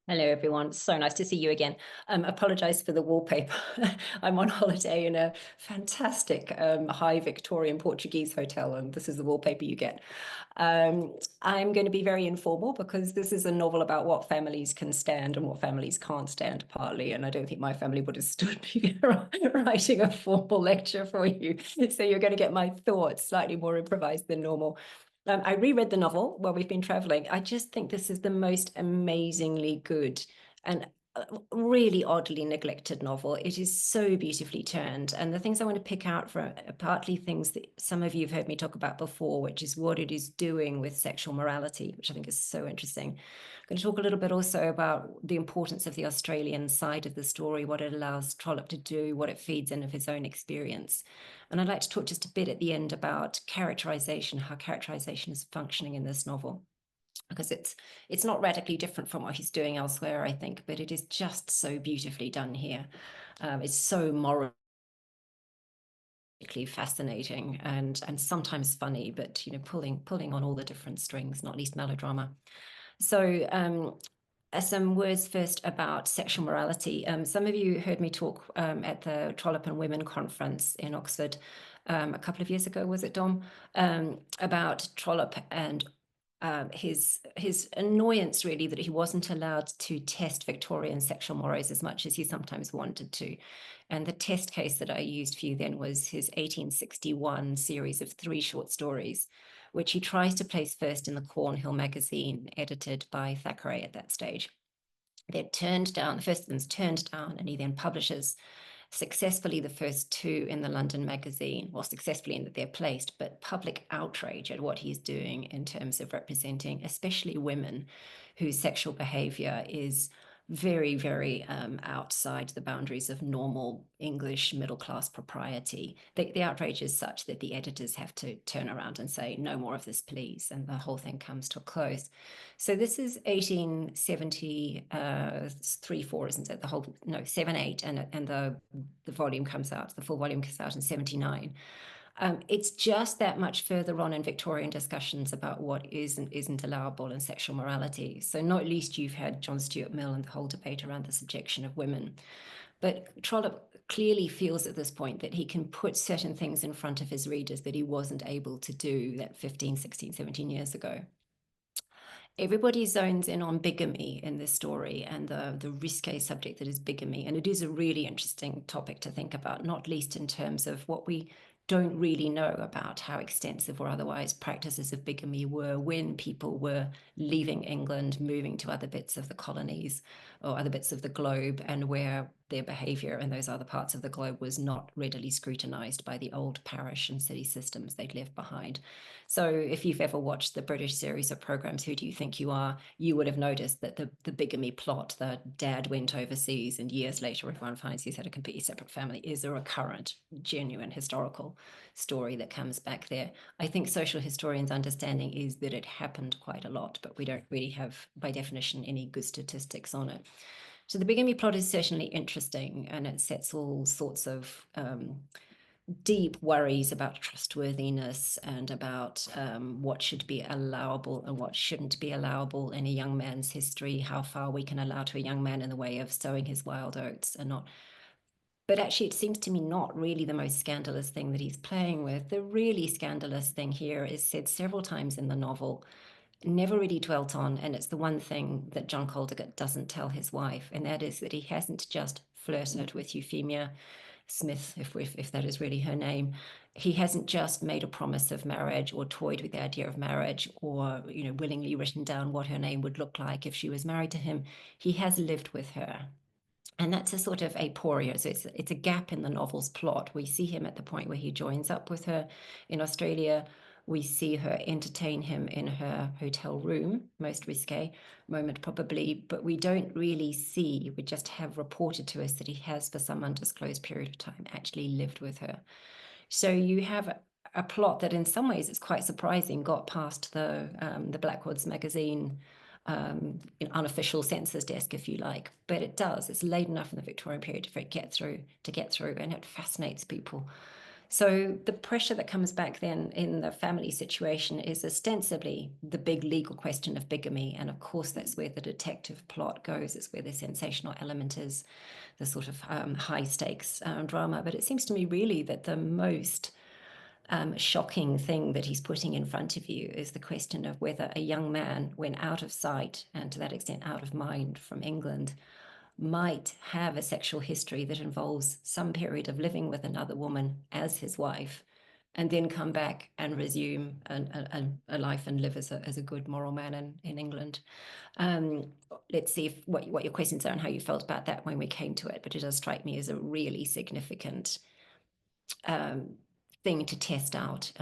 Hello, everyone. So nice to see you again. Apologize for the wallpaper. I'm on holiday in a fantastic high Victorian Portuguese hotel, and this is the wallpaper you get. I'm going to be very informal because this is a novel about what families can stand and what families can't stand, partly. And I don't think my family would have stood me writing a formal lecture for you. So you're going to get my thoughts slightly more improvised than normal. I reread the novel while we've been traveling. I just think this is the most amazingly good and really oddly neglected novel. It is so beautifully turned. And the things I want to pick out from are partly things that some of you have heard me talk about before, which is what it is doing with sexual morality, which I think is so interesting. I'm going to talk a little bit also about the importance of the Australian side of the story, what it allows Trollope to do, what it feeds in of his own experience. And I'd like to talk just a bit at the end about characterization, how characterization is functioning in this novel, because it's not radically different from what he's doing elsewhere, I think, but it is just so beautifully done here. It's so morally fascinating and sometimes funny, but pulling on all the different strings, not least melodrama. So some words first about sexual morality. Some of you heard me talk at the Trollope and Women conference in Oxford a couple of years ago, was it, Dom? About Trollope and his annoyance, really, that he wasn't allowed to test Victorian sexual mores as much as he sometimes wanted to. And the test case that I used for you then was his 1861 series of 3 short stories, which he tries to place first in the Cornhill magazine, edited by Thackeray at that stage. They're turned down, the first of them's turned down, and he then publishes successfully the first 2 in the London magazine, well, successfully in that they're placed, but public outrage at what he's doing in terms of representing especially women whose sexual behavior is very, very outside the boundaries of normal English middle-class propriety. The outrage is such that the editors have to turn around and say, no more of this, please, and the whole thing comes to a close. So this is 1873-4, isn't it? 7-8, and the volume comes out, the full volume comes out in 79. It's just that much further on in Victorian discussions about what is and isn't allowable in sexual morality. So not least you've had John Stuart Mill and the whole debate around the subjection of women. But Trollope clearly feels at this point that he can put certain things in front of his readers that he wasn't able to do that 15, 16, 17 years ago. Everybody zones in on bigamy in this story and the risque subject that is bigamy. And it is a really interesting topic to think about, not least in terms of what we don't really know about how extensive or otherwise practices of bigamy were when people were leaving England, moving to other bits of the colonies or other bits of the globe, and where their behavior in those other parts of the globe was not readily scrutinized by the old parish and city systems they'd left behind. So if you've ever watched the British series of programs, Who Do You Think You Are?, you would have noticed that the bigamy plot, the dad went overseas and years later everyone finds he's had a completely separate family, is a recurrent, genuine historical story that comes back there. I think social historians' understanding is that it happened quite a lot, but we don't really have, by definition, any good statistics on it. So the bigamy plot is certainly interesting, and it sets all sorts of deep worries about trustworthiness and about what should be allowable and what shouldn't be allowable in a young man's history, how far we can allow to a young man in the way of sowing his wild oats and not. But actually, it seems to me not really the most scandalous thing that he's playing with. The really scandalous thing here is said several times in the novel, never really dwelt on, and it's the one thing that John Caldigate doesn't tell his wife, and that is that he hasn't just flirted with Euphemia Smith, if that is really her name. He hasn't just made a promise of marriage or toyed with the idea of marriage or, willingly written down what her name would look like if she was married to him. He has lived with her. And that's a sort of aporia. So it's a gap in the novel's plot. We see him at the point where he joins up with her in Australia. We see her entertain him in her hotel room, most risque moment probably, but we don't really see, we just have reported to us that he has, for some undisclosed period of time, actually lived with her. So you have a plot that in some ways is quite surprising, got past the Blackwood's magazine unofficial census desk, if you like, but it does. It's late enough in the Victorian period for it to get through, and it fascinates people. So the pressure that comes back then in the family situation is ostensibly the big legal question of bigamy. And of course, that's where the detective plot goes. It's where the sensational element is, the sort of high stakes drama. But it seems to me really that the most shocking thing that he's putting in front of you is the question of whether a young man, when out of sight and to that extent out of mind from England, might have a sexual history that involves some period of living with another woman as his wife, and then come back and resume a life and live as a good moral man in England. Let's see what your questions are and how you felt about that when we came to it, but it does strike me as a really significant thing to test out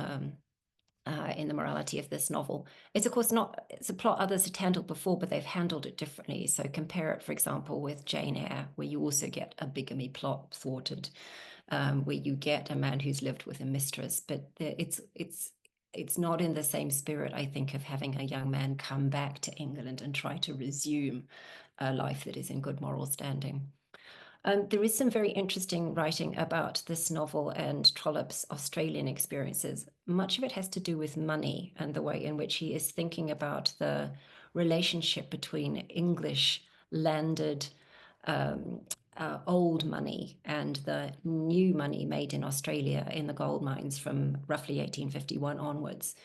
in the morality of this novel. It's of course not, it's a plot others had handled before, but they've handled it differently. So compare it, for example, with Jane Eyre, where you also get a bigamy plot thwarted, where you get a man who's lived with a mistress, but it's not in the same spirit, I think, of having a young man come back to England and try to resume a life that is in good moral standing. There is some very interesting writing about this novel and Trollope's Australian experiences. Much of it has to do with money and the way in which he is thinking about the relationship between English landed old money and the new money made in Australia in the gold mines from roughly 1851 onwards,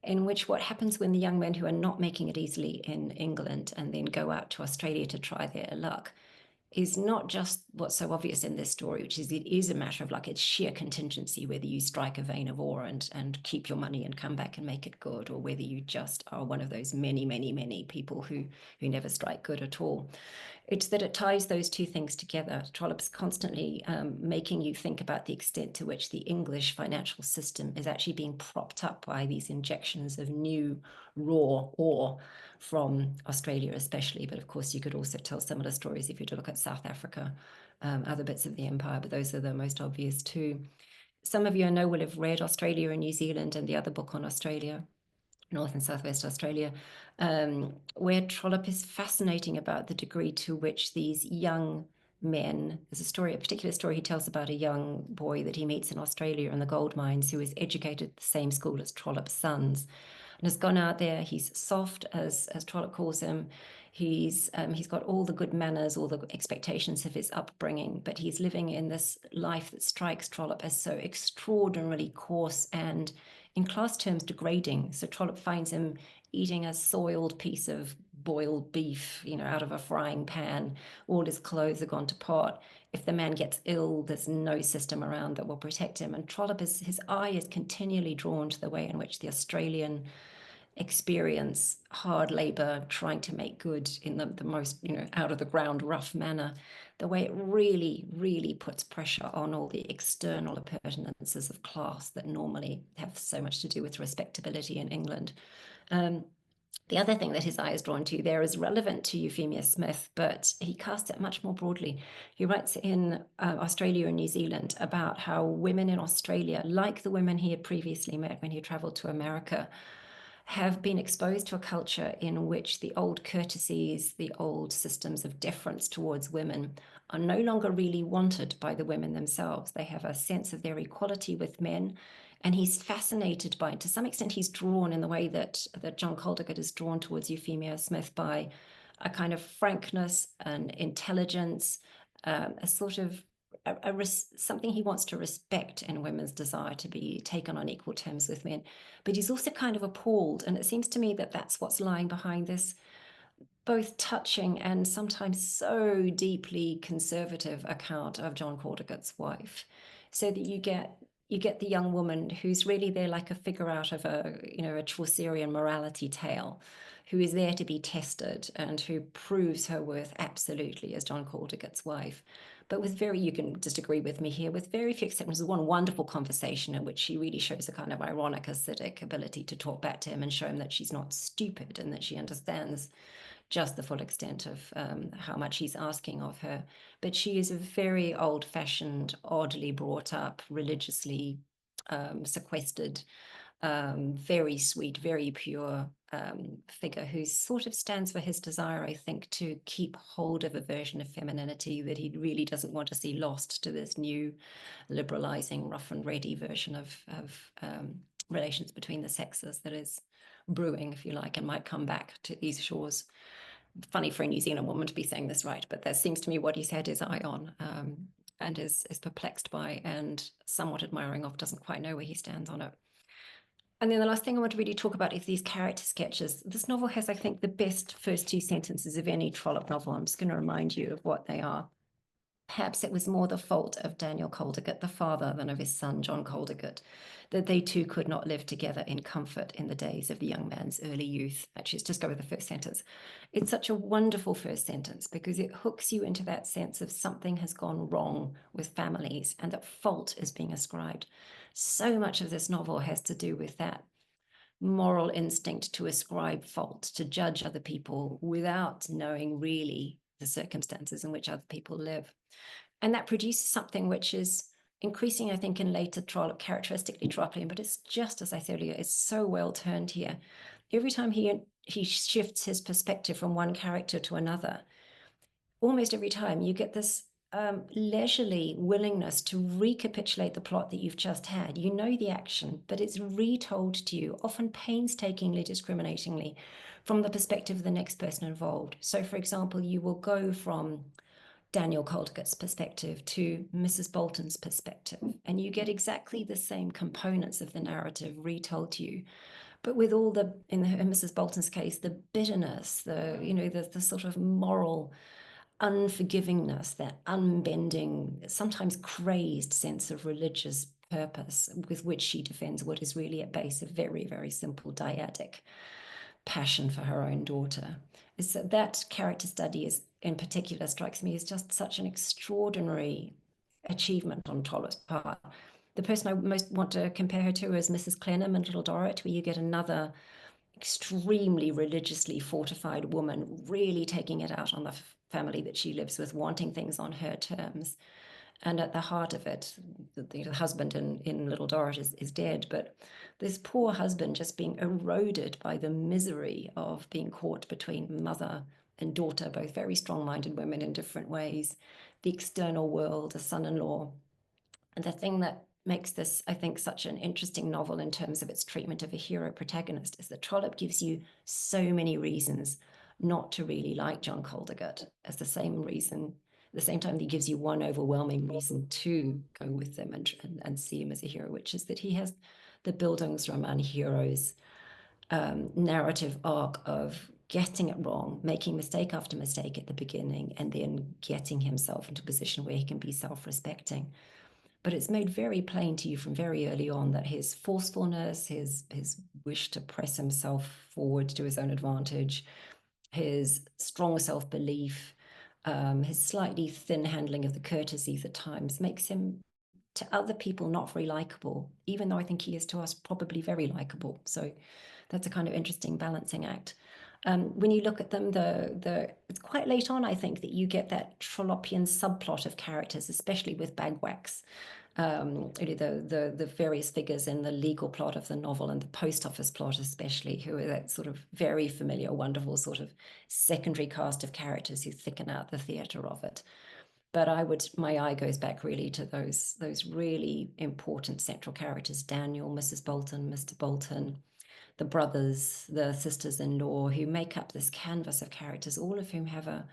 in which what happens when the young men who are not making it easily in England and then go out to Australia to try their luck is not just what's so obvious in this story, which is it is a matter of like it's sheer contingency, whether you strike a vein of ore and keep your money and come back and make it good, or whether you just are one of those many people who never strike good at all. It's that it ties those two things together. Trollope's constantly making you think about the extent to which the English financial system is actually being propped up by these injections of new raw ore from Australia especially, but of course you could also tell similar stories if you were to look at South Africa, other bits of the empire, but those are the most obvious too. Some of you I know will have read Australia and New Zealand and the other book on Australia, North and Southwest Australia, where Trollope is fascinating about the degree to which these young men, there's a particular story he tells about a young boy that he meets in Australia in the gold mines who is educated at the same school as Trollope's sons, and has gone out there. He's soft, as Trollope calls him. He's got all the good manners, all the expectations of his upbringing, but he's living in this life that strikes Trollope as so extraordinarily coarse and, in class terms, degrading. So Trollope finds him eating a soiled piece of boiled beef, out of a frying pan. All his clothes are gone to pot. If the man gets ill, there's no system around that will protect him. And Trollope his eye is continually drawn to the way in which the Australian experience hard labor, trying to make good in the most, out of the ground rough manner, the way it really puts pressure on all the external appurtenances of class that normally have so much to do with respectability in England. The other thing that his eye is drawn to there is relevant to Euphemia Smith, but he casts it much more broadly. He writes in Australia and New Zealand about how women in Australia, like the women he had previously met when he traveled to America, have been exposed to a culture in which the old courtesies, the old systems of deference towards women are no longer really wanted by the women themselves. They have a sense of their equality with men. And he's fascinated by, to some extent, he's drawn in the way that John Caldigate is drawn towards Euphemia Smith by a kind of frankness and intelligence, a sort of something he wants to respect in women's desire to be taken on equal terms with men. But he's also kind of appalled. And it seems to me that that's what's lying behind this both touching and sometimes so deeply conservative account of John Caldigate's wife. So that you get the young woman who's really there like a figure out of a Chaucerian morality tale, who is there to be tested and who proves her worth absolutely as John Caldigate's wife. But you can disagree with me here, with very few exceptions. One wonderful conversation in which she really shows a kind of ironic, acidic ability to talk back to him and show him that she's not stupid and that she understands just the full extent of how much he's asking of her. But she is a very old-fashioned, oddly brought up, religiously sequestered very sweet, very pure figure who sort of stands for his desire, I think, to keep hold of a version of femininity that he really doesn't want to see lost to this new liberalizing, rough and ready version of relations between the sexes that is brewing, if you like, and might come back to these shores. Funny for a New Zealand woman to be saying this, right? But that seems to me what he's had his eye on, and is perplexed by and somewhat admiring of, doesn't quite know where he stands on it. And then the last thing I want to really talk about is these character sketches. This novel has, I think, the best first 2 sentences of any Trollope novel. I'm just going to remind you of what they are. Perhaps it was more the fault of Daniel Caldigate, the father, than of his son, John Caldigate, that they two could not live together in comfort in the days of the young man's early youth. Actually, let's just go with the first sentence. It's such a wonderful first sentence because it hooks you into that sense of something has gone wrong with families and that fault is being ascribed. So much of this novel has to do with that moral instinct to ascribe fault, to judge other people without knowing really the circumstances in which other people live. And that produces something which is increasing, I think, in later Trollope, characteristically Trollopian, but it's just, as I said earlier, it's so well turned here. Every time he shifts his perspective from one character to another, almost every time you get this leisurely willingness to recapitulate the plot that you've just had. You know the action, but it's retold to you, often painstakingly, discriminatingly, from the perspective of the next person involved. So, for example, you will go from Daniel Caldigate's perspective to Mrs. Bolton's perspective, and you get exactly the same components of the narrative retold to you, but with all the, in Mrs. Bolton's case, the bitterness, the sort of moral unforgivingness, that unbending, sometimes crazed sense of religious purpose with which she defends what is really at base a very, very simple dyadic passion for her own daughter. Is that character study is, in particular, strikes me as just such an extraordinary achievement on Trollope's part. The person I most want to compare her to is Mrs. Clenham in Little Dorrit, where you get another extremely religiously fortified woman really taking it out on the family that she lives with, wanting things on her terms. And at the heart of it, the husband in Little Dorrit is dead, but this poor husband just being eroded by the misery of being caught between mother and daughter, both very strong-minded women in different ways, the external world, the son-in-law. And the thing that makes this, I think, such an interesting novel in terms of its treatment of a hero protagonist is that Trollope gives you so many reasons not to really like John Caldigate, as the same reason, at the same time he gives you one overwhelming reason to go with them and see him as a hero, which is that he has the Bildungsroman hero's narrative arc of getting it wrong, making mistake after mistake at the beginning, and then getting himself into a position where he can be self-respecting. But it's made very plain to you from very early on that his forcefulness, his wish to press himself forward to his own advantage, his strong self-belief, his slightly thin handling of the courtesies at times makes him to other people not very likable, even though I think he is to us probably very likable. So that's a kind of interesting balancing act. When you look at them, it's quite late on, I think, that you get that Trollopian subplot of characters, especially with Bagwax. The various figures in the legal plot of the novel and the post office plot especially, who are that sort of very familiar, wonderful sort of secondary cast of characters who thicken out the theatre of it. But my eye goes back really to those really important central characters: Daniel, Mrs. Bolton, Mr. Bolton, the brothers, the sisters-in-law, who make up this canvas of characters, all of whom have a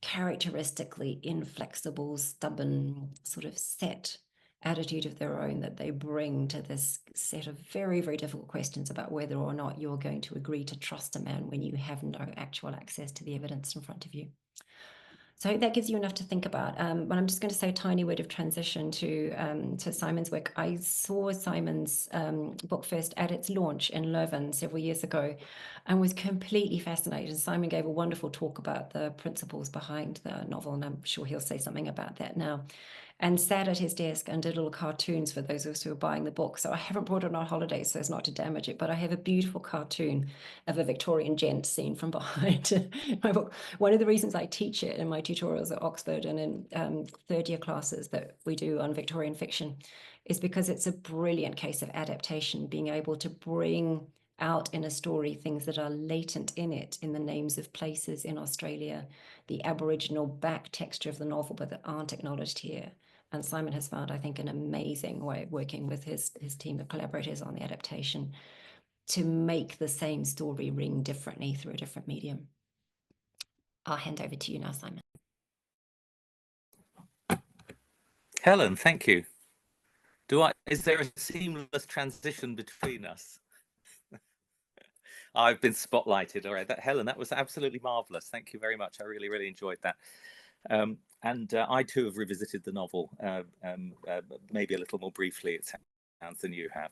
characteristically inflexible, stubborn, sort of set attitude of their own that they bring to this set of very, very difficult questions about whether or not you're going to agree to trust a man when you have no actual access to the evidence in front of you. So I hope that gives you enough to think about. But I'm just going to say a tiny word of transition to Simon's work. I saw Simon's book first at its launch in Leuven several years ago and was completely fascinated. Simon gave a wonderful talk about the principles behind the novel, and I'm sure he'll say something about that now. And sat at his desk and did little cartoons for those of us who are buying the book. So I haven't brought it on holiday so as not to damage it, but I have a beautiful cartoon of a Victorian gent seen from behind my book. One of the reasons I teach it in my tutorials at Oxford and in third year classes that we do on Victorian fiction is because it's a brilliant case of adaptation, being able to bring out in a story things that are latent in it, in the names of places in Australia, the Aboriginal back texture of the novel, but that aren't acknowledged here. And Simon has found, I think, an amazing way of working with his team of collaborators on the adaptation to make the same story ring differently through a different medium. I'll hand over to you now, Simon. Helen, thank you. Is there a seamless transition between us? I've been spotlighted. All right, Helen, that was absolutely marvelous. Thank you very much. I really, really enjoyed that. And I too have revisited the novel, maybe a little more briefly, it sounds, than you have.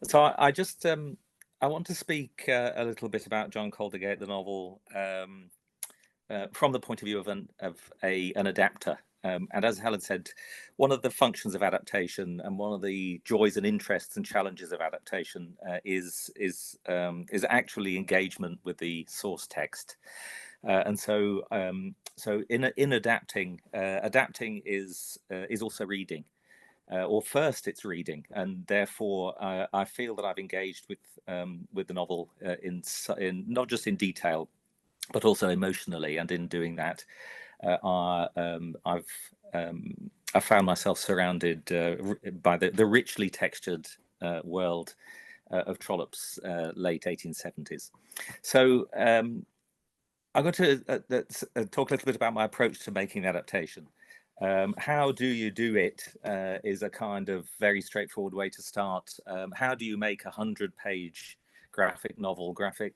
So I want to speak a little bit about John Caldigate, the novel, from the point of view of an adapter. And as Helen said, one of the functions of adaptation and one of the joys and interests and challenges of adaptation is actually engagement with the source text. And so in adapting, adapting is also reading. Or first it's reading, and therefore I feel that I've engaged with the novel in not just in detail, but also emotionally. And in doing that, I've found myself surrounded by the richly textured world of Trollope's late 1870s. So I'm going to talk a little bit about my approach to making the adaptation. How do you do it is a kind of very straightforward way to start. How do you make a 100-page graphic novel, graphic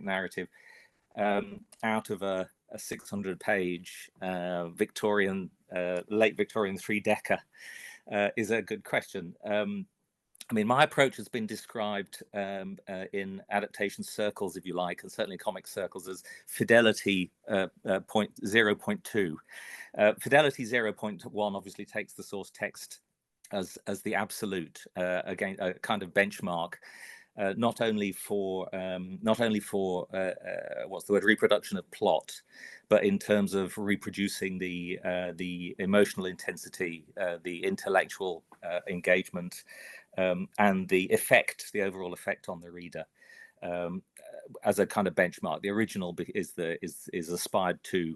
narrative out of a 600-page Victorian, late Victorian three-decker is a good question. I mean, my approach has been described in adaptation circles, if you like, and certainly comic circles, as fidelity 0.2. Fidelity 0.1 obviously takes the source text as the absolute, again, a kind of benchmark. Not only for what's the word, reproduction of plot, but in terms of reproducing the emotional intensity, the intellectual engagement, and the overall effect on the reader, as a kind of benchmark. The original is aspired to.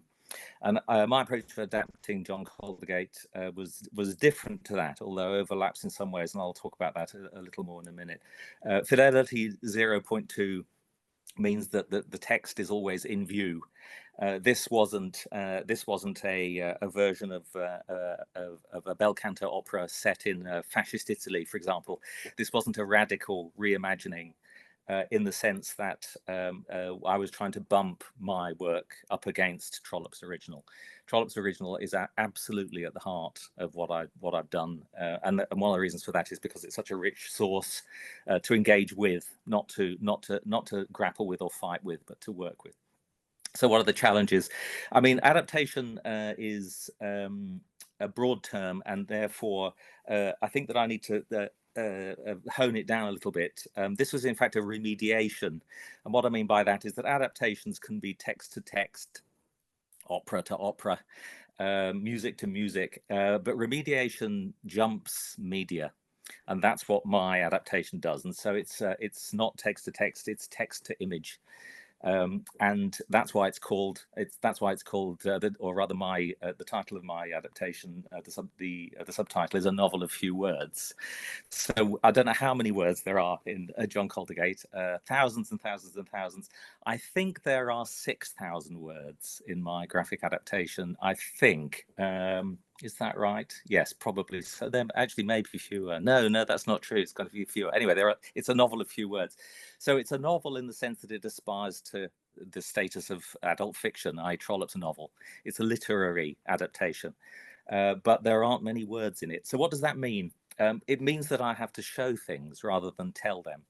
And my approach to adapting John Caldigate was different to that, although overlaps in some ways, and I'll talk about that a little more in a minute. Fidelity 0.2 means that the text is always in view. This wasn't a version of a bel canto opera set in fascist Italy, for example. This wasn't a radical reimagining. In the sense that I was trying to bump my work up against Trollope's original. Trollope's original is absolutely at the heart of what I've done, and one of the reasons for that is because it's such a rich source to engage with, not to grapple with or fight with, but to work with. So what are the challenges? I mean, adaptation is a broad term, and therefore I think that I need to hone it down a little bit. This was in fact a remediation, and what I mean by that is that adaptations can be text to text, opera to opera, music to music, but remediation jumps media, and that's what my adaptation does. And so it's not text to text, it's text to image. And that's why it's called. Or rather, the title of my adaptation, the subtitle is A Novel of Few Words. So I don't know how many words there are in John Caldigate. Thousands and thousands and thousands. I think there are 6,000 words in my graphic adaptation. I think. Is that right? Yes, probably. So then actually maybe fewer. No, that's not true. It's going to be fewer. Anyway, it's a novel of few words. So it's a novel in the sense that it aspires to the status of adult fiction, i.e. Trollope's novel. It's a literary adaptation, but there aren't many words in it. So what does that mean? It means that I have to show things rather than tell them.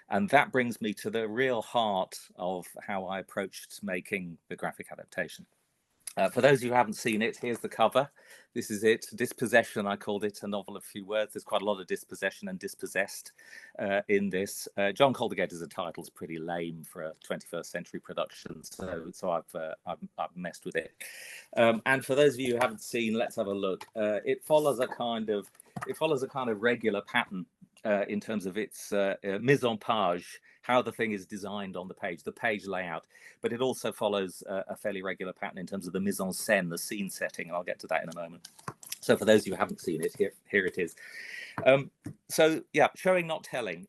And that brings me to the real heart of how I approached making the graphic adaptation. For those of you who haven't seen it, here's the cover. This is it. Dispossession, I called it, a novel of few words. There's quite a lot of dispossession and dispossessed in this. John Caldigate as a title is pretty lame for a 21st century production, so I've messed with it. And for those of you who haven't seen, let's have a look. It follows a kind of it follows a kind of regular pattern in terms of its mise en page, how the thing is designed on the page layout, but it also follows a fairly regular pattern in terms of the mise en scène, the scene setting, and I'll get to that in a moment. So for those of you who haven't seen it, here it is. So yeah, showing, not telling.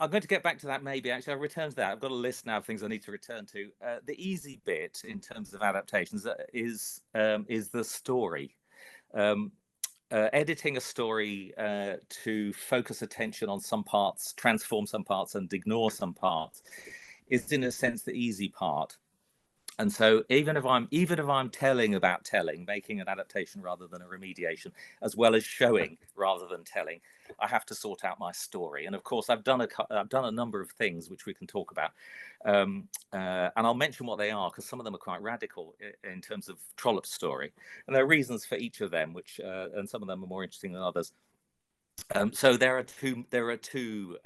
I'm going to get back to that maybe. Actually, I'll return to that. I've got a list now of things I need to return to. The easy bit in terms of adaptations is the story. Editing a story to focus attention on some parts, transform some parts, and ignore some parts is, in a sense, the easy part. And so even if I'm telling about telling, making an adaptation rather than a remediation, as well as showing rather than telling, I have to sort out my story. And of course, I've done a number of things which we can talk about, and I'll mention what they are because some of them are quite radical in terms of Trollope's story, and there are reasons for each of them, which and some of them are more interesting than others. So there are two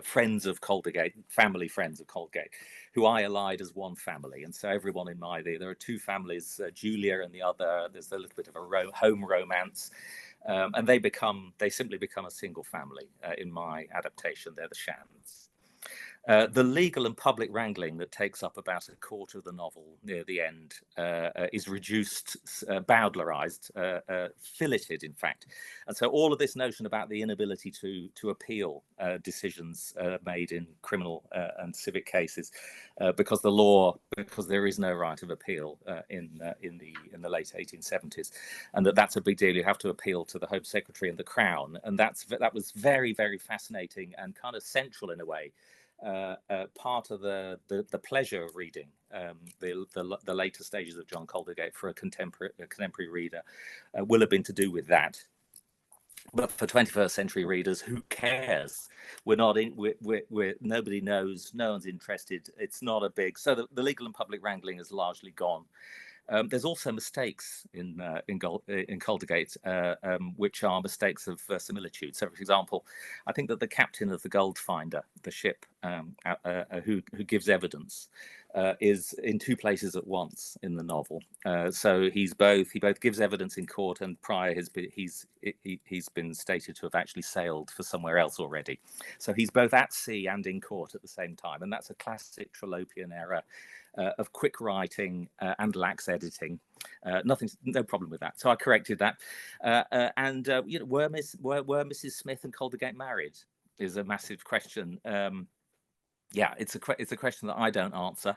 friends of Caldigate, family friends of Caldigate, who I allied as one family, and so everyone in there are two families, Julia and the other. There's a little bit of a home romance, and they simply become a single family in my adaptation. They're the Shands. The legal and public wrangling that takes up about a quarter of the novel near the end is reduced, Bowdlerized, filleted, in fact. And so all of this notion about the inability to appeal decisions made in criminal and civic cases, because there is no right of appeal in the late 1870s, and that's a big deal. You have to appeal to the Home Secretary and the Crown, and that was very, very fascinating and kind of central in a way. Part of the pleasure of reading the later stages of John Caldigate for a contemporary reader will have been to do with that. But for 21st century readers, who cares? We're not in. We're nobody knows. No one's interested. It's not a big. So the legal and public wrangling is largely gone. There's also mistakes in Caldigate, which are mistakes of similitude. So, for example, I think that the captain of the Goldfinder, the ship, who gives evidence, is in two places at once in the novel. So he both gives evidence in court, and prior he's been stated to have actually sailed for somewhere else already. So he's both at sea and in court at the same time, and that's a classic Trollopian error. Of quick writing and lax editing, no problem with that. So I corrected that. Were Mrs. Smith and Caldigate married? Is a massive question. Yeah, it's a question that I don't answer,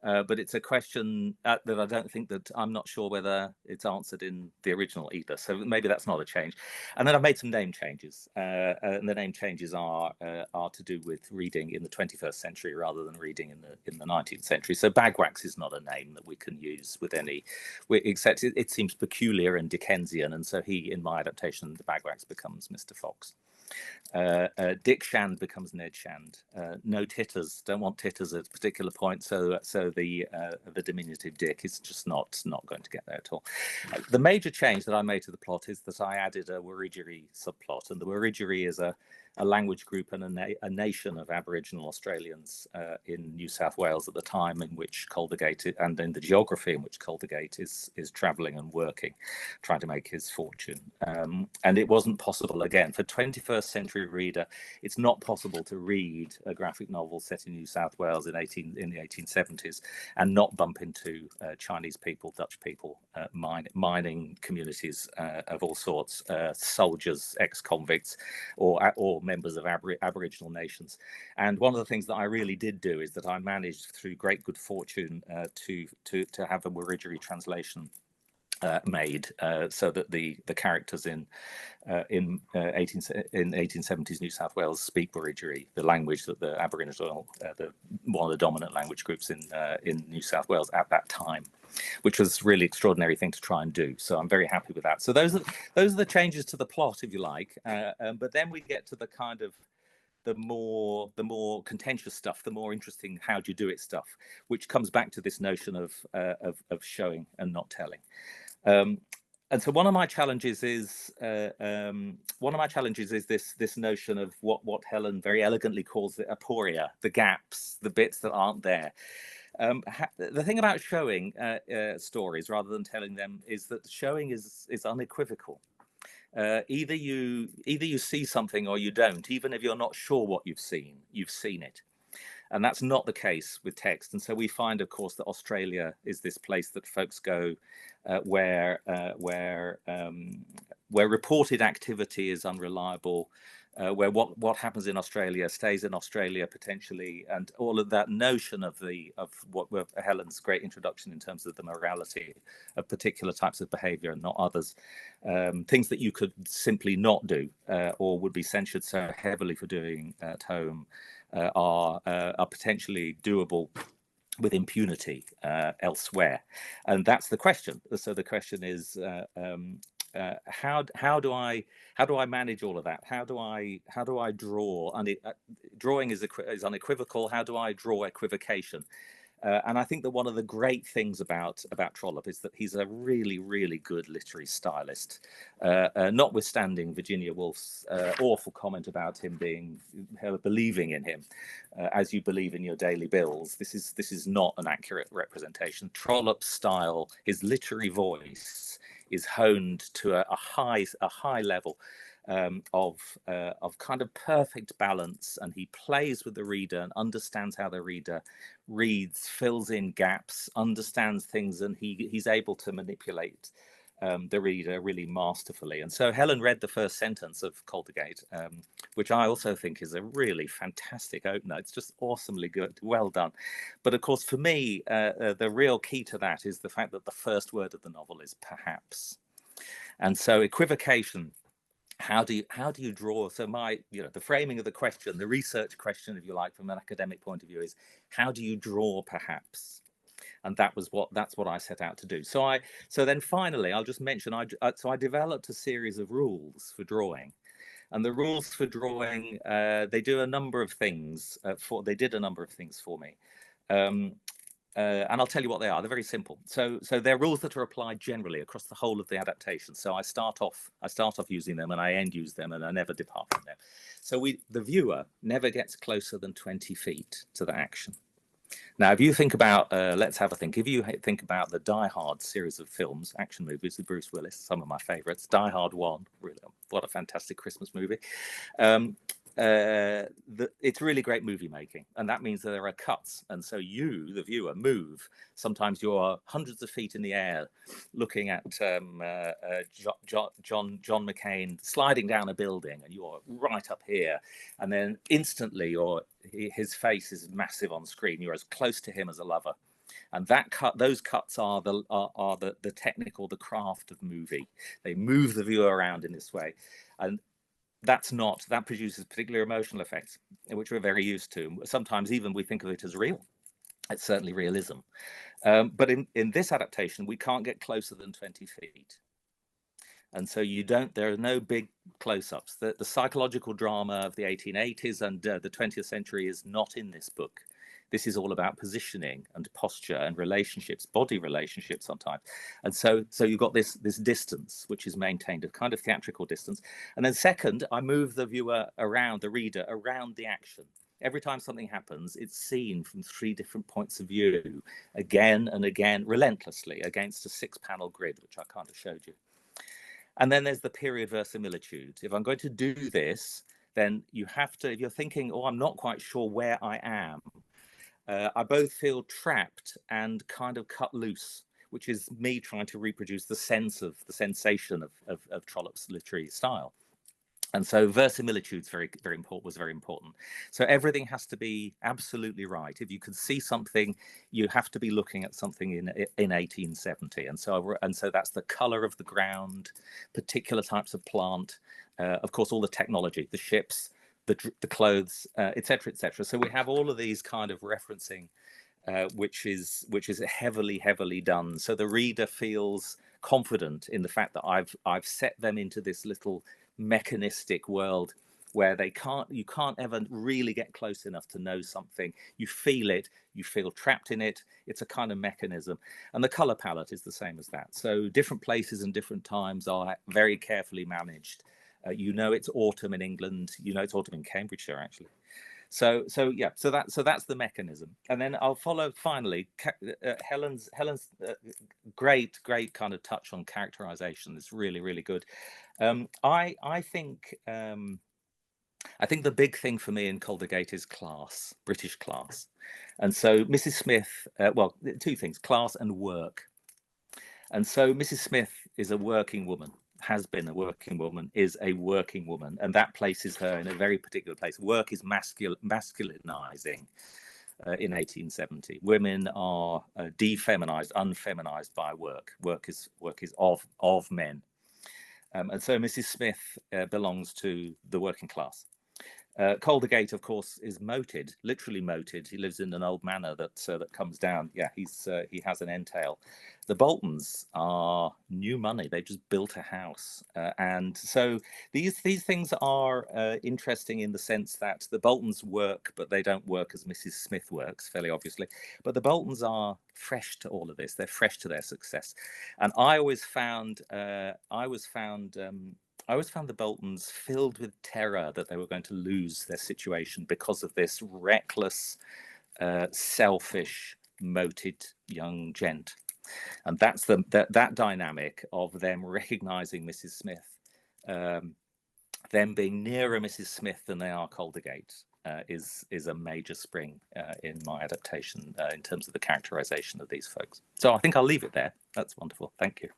but it's a question that I don't think that I'm not sure whether it's answered in the original either. So maybe that's not a change. And then I've made some name changes, and the name changes are to do with reading in the 21st century rather than reading in the 19th century. So Bagwax is not a name that we can use with any, except it seems peculiar and Dickensian, and so in my adaptation, the Bagwax becomes Mr. Fox. Dick Shand becomes Ned Shand. No titters, don't want titters at a particular point, so the diminutive Dick is just not going to get there at all. The major change that I made to the plot is that I added a Wiradjuri subplot, and the Wiradjuri is a language group and a nation of Aboriginal Australians in New South Wales at the time in which Caldigate, and in the geography in which Caldigate is travelling and working, trying to make his fortune. And it wasn't possible, again, for 21st century reader, it's not possible to read a graphic novel set in New South Wales in the 1870s and not bump into Chinese people, Dutch people, mining communities of all sorts, soldiers, ex-convicts, or members of Aboriginal nations. And one of the things that I really did do is that I managed, through great good fortune, to have a Wiradjuri translation made, so that the characters in 1870s New South Wales speak Wiradjuri, the language that the Aboriginal, one of the dominant language groups in New South Wales at that time, which was a really extraordinary thing to try and do. So I'm very happy with that. So those are the changes to the plot, if you like. But then we get to the kind of the more contentious stuff, the more interesting how do you do it stuff, which comes back to this notion of showing and not telling. And so one of my challenges is this notion of what Helen very elegantly calls the aporia, the gaps, the bits that aren't there. The thing about showing stories rather than telling them is that showing is unequivocal. Either you see something or you don't. Even if you're not sure what you've seen it. And that's not the case with text. And so we find, of course, that Australia is this place that folks go where reported activity is unreliable, where what happens in Australia stays in Australia potentially, and all of that notion of what Helen's great introduction in terms of the morality of particular types of behaviour and not others, things that you could simply not do or would be censured so heavily for doing at home. Are potentially doable with impunity elsewhere, and that's the question. So the question is, how do I manage all of that? How do I draw? And drawing is unequivocal. How do I draw equivocation? And I think that one of the great things about Trollope is that he's a really, really good literary stylist, notwithstanding Virginia Woolf's awful comment about him believing in him as you believe in your daily bills. This is not an accurate representation. Trollope's style, his literary voice, is honed to a high level. Of kind of perfect balance, and he plays with the reader and understands how the reader reads, fills in gaps, understands things, and he's able to manipulate the reader really masterfully. And so Helen read the first sentence of Caldigate, which I also think is a really fantastic opener. It's just awesomely good, well done. But of course, for me, the real key to that is the fact that the first word of the novel is perhaps. And so equivocation. How do you draw? So the framing of the question, the research question, if you like, from an academic point of view, is how do you draw perhaps? And that's what I set out to do. So then finally, I'll just mention, I developed a series of rules for drawing. And the rules for drawing, they do a number of things they did a number of things for me. And I'll tell you what they are. They're very simple. So they're rules that are applied generally across the whole of the adaptation. So I start off using them, and I end use them, and I never depart from them. So the viewer never gets closer than 20 feet to the action. Now, if you think about, let's have a think. If you think about the Die Hard series of films, action movies with Bruce Willis, some of my favourites. Die Hard 1, really, what a fantastic Christmas movie. It's really great movie making, and that means that there are cuts, and so you, the viewer, move. Sometimes you're hundreds of feet in the air looking at John McCain sliding down a building, and you're right up here, and then instantly his face is massive on screen. You're as close to him as a lover. And those cuts are the technical, the craft of movie. They move the viewer around in this way, and that produces particular emotional effects, which we're very used to. Sometimes even we think of it as real. It's certainly realism. But in this adaptation, we can't get closer than 20 feet. And so there are no big close-ups. The psychological drama of the 1880s and the 20th century is not in this book. This is all about positioning and posture and relationships, body relationships sometimes. And so you've got this distance, which is maintained, a kind of theatrical distance. And then second, I move the viewer around, the reader, around the action. Every time something happens, it's seen from 3 different points of view, again and again, relentlessly, against a 6-panel grid, which I kind of showed you. And then there's the period verisimilitude. If I'm going to do this, then you have to, if you're thinking, oh, I'm not quite sure where I am, I both feel trapped and kind of cut loose, which is me trying to reproduce the sensation of Trollope's literary style. And so verisimilitude was very important. So everything has to be absolutely right. If you can see something, you have to be looking at something in 1870. And so that's the color of the ground, particular types of plant, of course, all the technology, the ships, the clothes, etc., etc. So we have all of these kind of referencing, which is heavily done. So the reader feels confident in the fact that I've set them into this little mechanistic world where you can't ever really get close enough to know something. You feel it, you feel trapped in it. It's a kind of mechanism. And the color palette is the same as that. So different places and different times are very carefully managed. It's autumn in England. It's autumn in Cambridgeshire, actually. So that's the mechanism, and then I'll follow finally Helen's great kind of touch on characterization is really good. I think the big thing for me in Caldigate is class, British class, and so Mrs. Smith, well, two things: class and work. And so Mrs. Smith is a working woman, has been a working woman, is a working woman, and that places her in a very particular place. Work is masculinizing in 1870. Women are defeminized, unfeminized by work. Work is of men, and so Mrs. Smith belongs to the working class. Caldigate, of course, is moated, literally moated. He lives in an old manor that comes down. Yeah, he has an entail. The Boltons are new money. They just built a house, and so these things are interesting in the sense that the Boltons work, but they don't work as Mrs. Smith works, fairly obviously. But the Boltons are fresh to all of this. They're fresh to their success, and I always found the Boltons filled with terror that they were going to lose their situation because of this reckless, selfish, moated young gent. And that's that dynamic of them recognizing Mrs. Smith, them being nearer Mrs. Smith than they are Caldigate, is a major spring in my adaptation in terms of the characterization of these folks. So I think I'll leave it there. That's wonderful. Thank you.